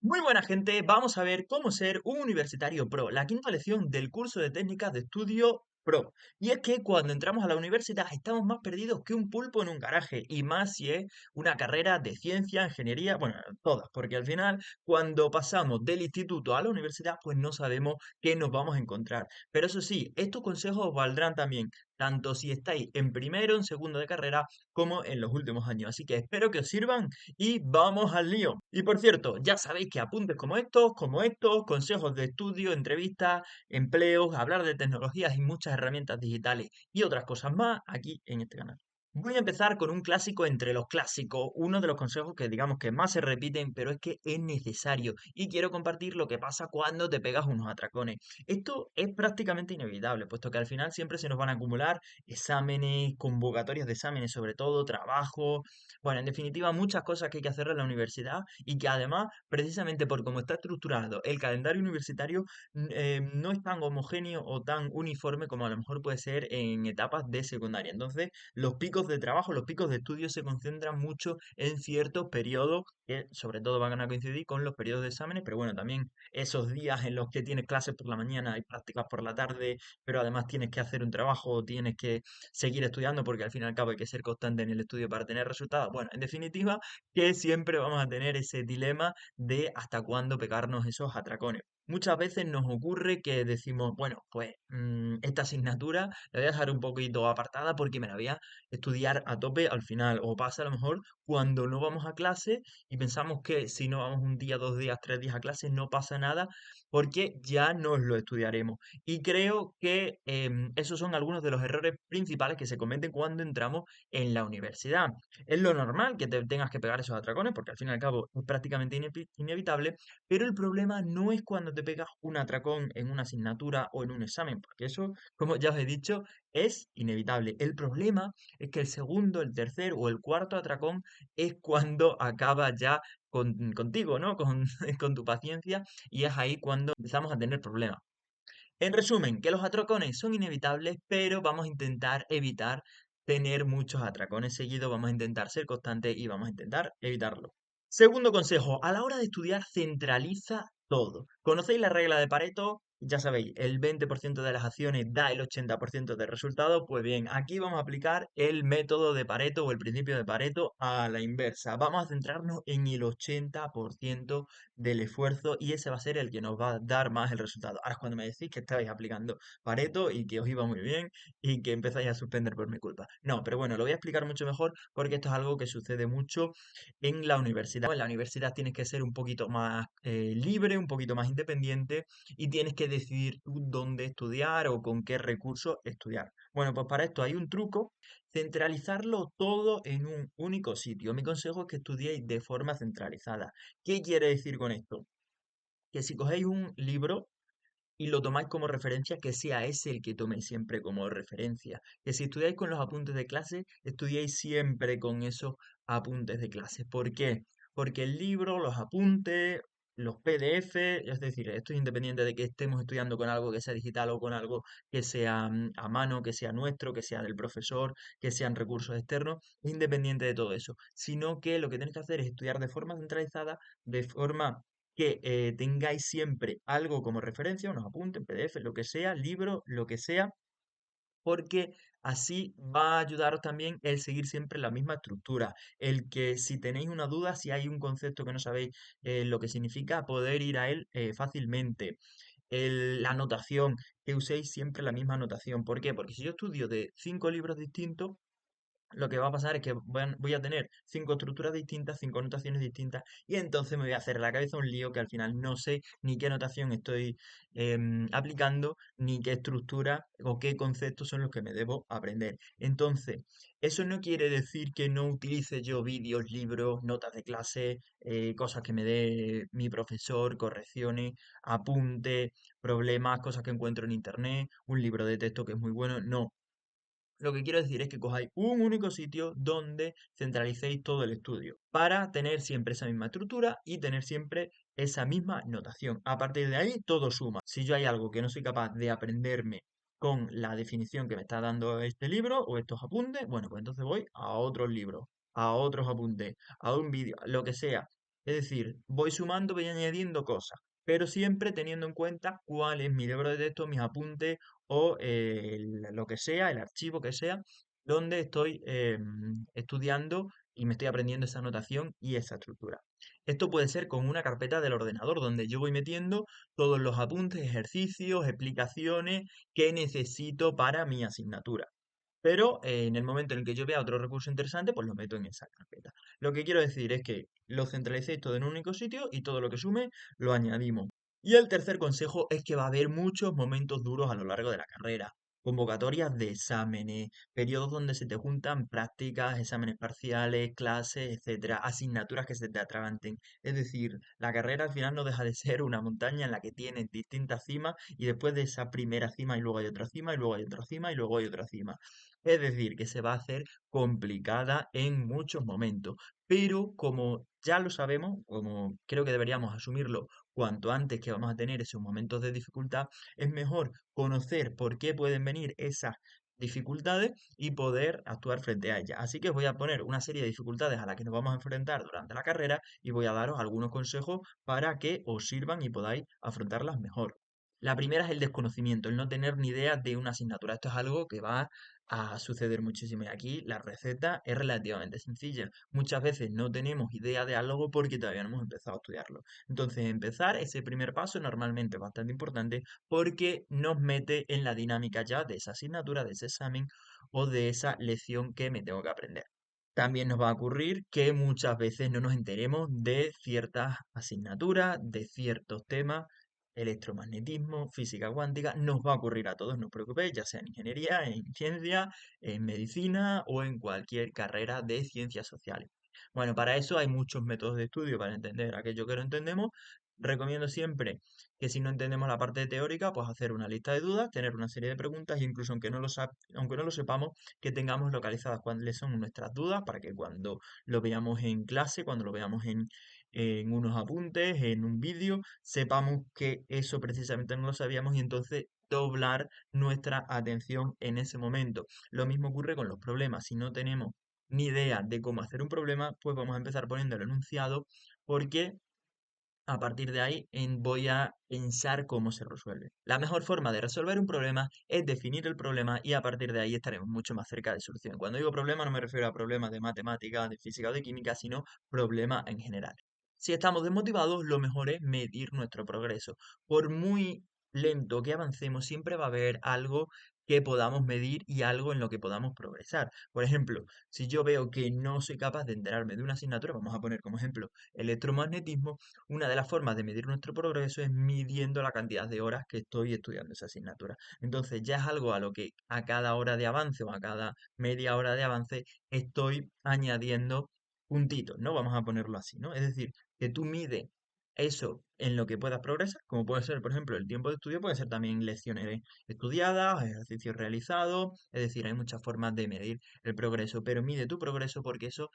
Muy buena gente, vamos a ver cómo ser un universitario pro, la quinta lección del curso de técnicas de estudio pro. Y es que cuando entramos a la universidad estamos más perdidos que un pulpo en un garaje, y más si es una carrera de ciencia, ingeniería, bueno, todas, porque al final cuando pasamos del instituto a la universidad pues no sabemos qué nos vamos a encontrar. Pero eso sí, estos consejos os valdrán también, tanto si estáis en primero, en segundo de carrera, como en los últimos años. Así que espero que os sirvan y vamos al lío. Y por cierto, ya sabéis que apuntes como estos, consejos de estudio, entrevistas, empleos, hablar de tecnologías y muchas herramientas digitales y otras cosas más aquí en este canal. Voy a empezar con un clásico entre los clásicos, uno de los consejos que digamos que más se repiten, pero es que es necesario y quiero compartir lo que pasa cuando te pegas unos atracones. Esto es prácticamente inevitable, puesto que al final siempre se nos van a acumular exámenes, convocatorias de exámenes, sobre todo trabajo, bueno, en definitiva, muchas cosas que hay que hacer en la universidad y que además, precisamente por cómo está estructurado el calendario universitario, no es tan homogéneo o tan uniforme como a lo mejor puede ser en etapas de secundaria. Entonces, los picos de trabajo, los picos de estudio se concentran mucho en ciertos periodos que sobre todo van a coincidir con los periodos de exámenes, pero bueno, también esos días en los que tienes clases por la mañana y prácticas por la tarde, pero además tienes que hacer un trabajo o tienes que seguir estudiando porque al fin y al cabo hay que ser constante en el estudio para tener resultados. Bueno, en definitiva, que siempre vamos a tener ese dilema de hasta cuándo pegarnos esos atracones. Muchas veces nos ocurre que decimos, bueno, pues esta asignatura la voy a dejar un poquito apartada porque me la voy a estudiar a tope al final. O pasa a lo mejor cuando no vamos a clase y pensamos que si no vamos un día, 2 días, 3 días a clase no pasa nada porque ya nos lo estudiaremos. Y creo que esos son algunos de los errores principales que se cometen cuando entramos en la universidad. Es lo normal que te tengas que pegar esos atracones, porque al fin y al cabo es prácticamente inevitable, pero el problema no es cuando te pegas un atracón en una asignatura o en un examen, porque eso, como ya os he dicho, es inevitable. El problema es que el segundo, el tercer o el cuarto atracón es cuando acaba ya contigo, ¿no? Con tu paciencia y es ahí cuando empezamos a tener problemas. En resumen, que los atracones son inevitables, pero vamos a intentar evitar tener muchos atracones seguidos, vamos a intentar ser constantes y vamos a intentar evitarlo. Segundo consejo, a la hora de estudiar, centraliza todo. ¿Conocéis la regla de Pareto? Ya sabéis, el 20% de las acciones da el 80% del resultado. Pues bien, aquí vamos a aplicar el método de Pareto o el principio de Pareto a la inversa. Vamos a centrarnos en el 80% del esfuerzo y ese va a ser el que nos va a dar más el resultado. Ahora es cuando me decís que estabais aplicando Pareto y que os iba muy bien y que empezáis a suspender por mi culpa. No, pero bueno, lo voy a explicar mucho mejor porque esto es algo que sucede mucho en la universidad. En la universidad tienes que ser un poquito más libre, un poquito más independiente y tienes que decidir tú dónde estudiar o con qué recursos estudiar. Bueno, pues para esto hay un truco: centralizarlo todo en un único sitio. Mi consejo es que estudiéis de forma centralizada. ¿Qué quiere decir con esto? Que si cogéis un libro y lo tomáis como referencia, que sea ese el que toméis siempre como referencia. Que si estudiáis con los apuntes de clase, estudiéis siempre con esos apuntes de clase. ¿Por qué? Porque el libro, los apuntes, los PDF, es decir, esto es independiente de que estemos estudiando con algo que sea digital o con algo que sea a mano, que sea nuestro, que sea del profesor, que sean recursos externos, es independiente de todo eso, sino que lo que tenéis que hacer es estudiar de forma centralizada, de forma que tengáis siempre algo como referencia, unos apuntes, PDF, lo que sea, libro, lo que sea, porque así va a ayudaros también el seguir siempre la misma estructura, el que si tenéis una duda, si hay un concepto que no sabéis lo que significa, poder ir a él fácilmente. La anotación, que uséis siempre la misma anotación. ¿Por qué? Porque si yo estudio de 5 libros distintos, lo que va a pasar es que voy a tener 5 estructuras distintas, 5 notaciones distintas, y entonces me voy a hacer en la cabeza un lío que al final no sé ni qué notación estoy aplicando, ni qué estructura o qué conceptos son los que me debo aprender. Entonces, eso no quiere decir que no utilice yo vídeos, libros, notas de clase, cosas que me dé mi profesor, correcciones, apuntes, problemas, cosas que encuentro en internet, un libro de texto que es muy bueno. No, lo que quiero decir es que cojáis un único sitio donde centralicéis todo el estudio para tener siempre esa misma estructura y tener siempre esa misma notación. A partir de ahí, todo suma. Si yo hay algo que no soy capaz de aprenderme con la definición que me está dando este libro o estos apuntes, bueno, pues entonces voy a otros libros, a otros apuntes, a un vídeo, lo que sea. Es decir, voy sumando, voy añadiendo cosas, pero siempre teniendo en cuenta cuál es mi libro de texto, mis apuntes o lo que sea, el archivo que sea, donde estoy estudiando y me estoy aprendiendo esa notación y esa estructura. Esto puede ser con una carpeta del ordenador donde yo voy metiendo todos los apuntes, ejercicios, explicaciones que necesito para mi asignatura. Pero en el momento en el que yo vea otro recurso interesante, pues lo meto en esa carpeta. Lo que quiero decir es que lo centralicéis todo en un único sitio y todo lo que sume lo añadimos. Y el tercer consejo es que va a haber muchos momentos duros a lo largo de la carrera. Convocatorias de exámenes, periodos donde se te juntan prácticas, exámenes parciales, clases, etcétera, asignaturas que se te atraganten. Es decir, la carrera al final no deja de ser una montaña en la que tienes distintas cimas y después de esa primera cima y luego hay otra cima y luego hay otra cima y luego hay otra cima. Es decir, que se va a hacer complicada en muchos momentos, pero como ya lo sabemos, como creo que deberíamos asumirlo cuanto antes que vamos a tener esos momentos de dificultad, es mejor conocer por qué pueden venir esas dificultades y poder actuar frente a ellas. Así que os voy a poner una serie de dificultades a las que nos vamos a enfrentar durante la carrera y voy a daros algunos consejos para que os sirvan y podáis afrontarlas mejor. La primera es el desconocimiento, el no tener ni idea de una asignatura. Esto es algo que va a suceder muchísimo. Y aquí la receta es relativamente sencilla. Muchas veces no tenemos idea de algo porque todavía no hemos empezado a estudiarlo. Entonces, empezar ese primer paso normalmente es bastante importante porque nos mete en la dinámica ya de esa asignatura, de ese examen o de esa lección que me tengo que aprender. También nos va a ocurrir que muchas veces no nos enteremos de ciertas asignaturas, de ciertos temas, electromagnetismo, física cuántica, nos va a ocurrir a todos, no os preocupéis, ya sea en ingeniería, en ciencia, en medicina o en cualquier carrera de ciencias sociales. Bueno, para eso hay muchos métodos de estudio para entender aquello que no entendemos. Recomiendo siempre que si no entendemos la parte teórica, pues hacer una lista de dudas, tener una serie de preguntas, e incluso aunque no lo sepamos, que tengamos localizadas cuáles son nuestras dudas para que cuando lo veamos en clase, cuando lo veamos en unos apuntes, en un vídeo, sepamos que eso precisamente no lo sabíamos y entonces doblar nuestra atención en ese momento. Lo mismo ocurre con los problemas. Si no tenemos ni idea de cómo hacer un problema, pues vamos a empezar poniendo el enunciado porque a partir de ahí voy a pensar cómo se resuelve. La mejor forma de resolver un problema es definir el problema y a partir de ahí estaremos mucho más cerca de solución. Cuando digo problema no me refiero a problemas de matemática, de física o de química, sino problema en general. Si estamos desmotivados, lo mejor es medir nuestro progreso. Por muy lento que avancemos, siempre va a haber algo que podamos medir y algo en lo que podamos progresar. Por ejemplo, si yo veo que no soy capaz de enterarme de una asignatura, vamos a poner como ejemplo electromagnetismo, una de las formas de medir nuestro progreso es midiendo la cantidad de horas que estoy estudiando esa asignatura. Entonces ya es algo a lo que a cada hora de avance o a cada media hora de avance estoy añadiendo puntitos, ¿no? Vamos a ponerlo así, ¿no? Es decir, que tú mides eso en lo que puedas progresar, como puede ser, por ejemplo, el tiempo de estudio, puede ser también lecciones estudiadas, ejercicios realizados, es decir, hay muchas formas de medir el progreso, pero mide tu progreso porque eso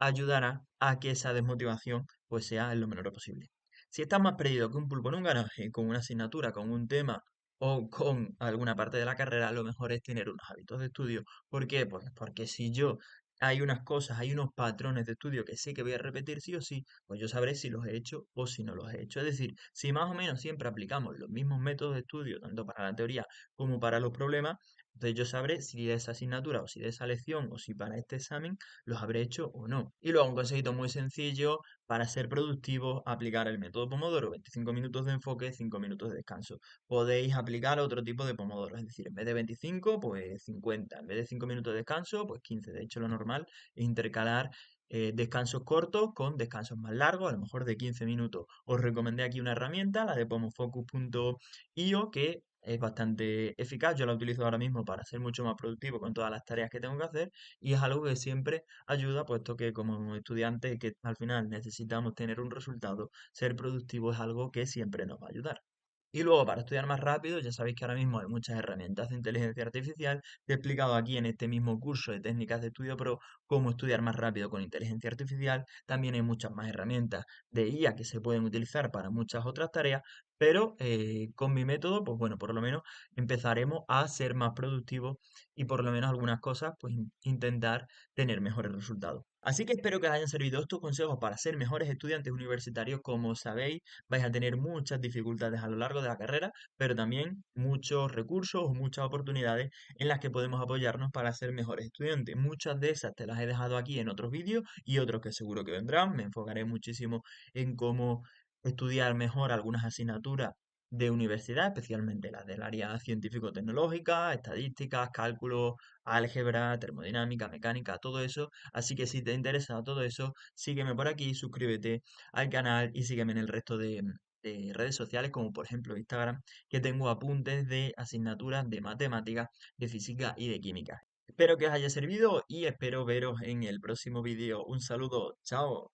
ayudará a que esa desmotivación pues sea lo menor posible. Si estás más perdido que un pulpo en un garaje, con una asignatura, con un tema o con alguna parte de la carrera, lo mejor es tener unos hábitos de estudio. ¿Por qué? Pues porque si yo hay unas cosas, hay unos patrones de estudio que sé que voy a repetir sí o sí, pues yo sabré si los he hecho o si no los he hecho. Es decir, si más o menos siempre aplicamos los mismos métodos de estudio, tanto para la teoría como para los problemas, entonces yo sabré si de esa asignatura o si de esa lección o si para este examen los habré hecho o no. Y luego un consejito muy sencillo para ser productivo, aplicar el método Pomodoro, 25 minutos de enfoque, 5 minutos de descanso. Podéis aplicar otro tipo de Pomodoro, es decir, en vez de 25, pues 50, en vez de 5 minutos de descanso, pues 15. De hecho, lo normal es intercalar descansos cortos con descansos más largos, a lo mejor de 15 minutos. Os recomendé aquí una herramienta, la de pomofocus.io, que es bastante eficaz. Yo la utilizo ahora mismo para ser mucho más productivo con todas las tareas que tengo que hacer y es algo que siempre ayuda, puesto que como estudiantes que al final necesitamos tener un resultado, ser productivo es algo que siempre nos va a ayudar. Y luego, para estudiar más rápido, ya sabéis que ahora mismo hay muchas herramientas de inteligencia artificial. Te he explicado aquí en este mismo curso de técnicas de estudio pro cómo estudiar más rápido con inteligencia artificial. También hay muchas más herramientas de IA que se pueden utilizar para muchas otras tareas, pero con mi método, pues bueno, por lo menos empezaremos a ser más productivos y por lo menos algunas cosas, pues intentar tener mejores resultados. Así que espero que os hayan servido estos consejos para ser mejores estudiantes universitarios. Como sabéis, vais a tener muchas dificultades a lo largo de la carrera, pero también muchos recursos o muchas oportunidades en las que podemos apoyarnos para ser mejores estudiantes. Muchas de esas te las he dejado aquí en otros vídeos y otros que seguro que vendrán. Me enfocaré muchísimo en cómo estudiar mejor algunas asignaturas de universidad, especialmente las del área científico-tecnológica, estadísticas, cálculo, álgebra, termodinámica, mecánica, todo eso. Así que si te interesa todo eso, sígueme por aquí, suscríbete al canal y sígueme en el resto de redes sociales, como por ejemplo Instagram, que tengo apuntes de asignaturas de matemáticas, de física y de química. Espero que os haya servido y espero veros en el próximo vídeo. Un saludo, chao.